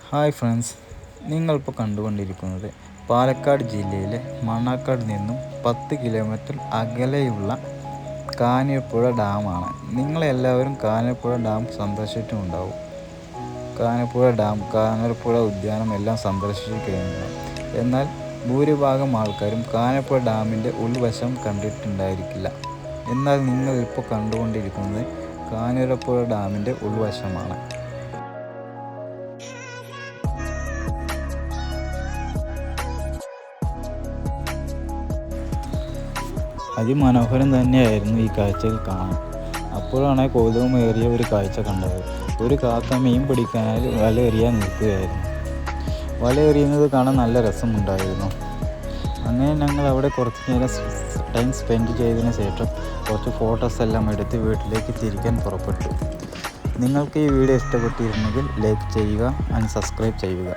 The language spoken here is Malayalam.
ഹായ് ഫ്രണ്ട്സ്, നിങ്ങളിപ്പോൾ കണ്ടുകൊണ്ടിരിക്കുന്നത് പാലക്കാട് ജില്ലയിലെ മണ്ണാർക്കാട് നിന്നും 10 കിലോമീറ്റർ അകലെയുള്ള കാഞ്ഞിരപ്പുഴ ഡാമാണ്. നിങ്ങളെല്ലാവരും കാഞ്ഞിരപ്പുഴ ഡാം സന്ദർശിച്ചിട്ടുണ്ടാവും. കാഞ്ഞിരപ്പുഴ ഡാം, കാഞ്ഞിരപ്പുഴ ഉദ്യാനം എല്ലാം സന്ദർശിച്ചു കഴിഞ്ഞു. എന്നാൽ ഭൂരിഭാഗം ആൾക്കാരും കാഞ്ഞിരപ്പുഴ ഡാമിൻ്റെ ഉൾവശം കണ്ടിട്ടുണ്ടായിരിക്കില്ല. എന്നാൽ നിങ്ങളിപ്പോൾ കണ്ടുകൊണ്ടിരിക്കുന്നത് കാഞ്ഞിരപ്പുഴ ഡാമിൻ്റെ ഉൾവശമാണ്. അതിമനോഹരം തന്നെയായിരുന്നു ഈ കാഴ്ചകൾ കാണാൻ. അപ്പോഴാണ് കൗതുകമേറിയ ഒരു കാഴ്ച കണ്ടത്. ഒരു കാക്ക മീൻ പിടിക്കാനായി വലയെറിയാൻ നിൽക്കുകയായിരുന്നു. വലയെറിയുന്നത് കാണാൻ നല്ല രസമുണ്ടായിരുന്നു. അങ്ങനെ ഞങ്ങൾ അവിടെ കുറച്ച് നേരം ടൈം സ്പെൻഡ് ചെയ്തതിന് ശേഷം കുറച്ച് ഫോട്ടോസ് എല്ലാം എടുത്ത് വീട്ടിലേക്ക് തിരിക്കാൻ പുറപ്പെട്ടു. നിങ്ങൾക്ക് ഈ വീഡിയോ ഇഷ്ടപ്പെട്ടിരുന്നെങ്കിൽ ലൈക്ക് ചെയ്യുക ആൻഡ് സബ്സ്ക്രൈബ് ചെയ്യുക.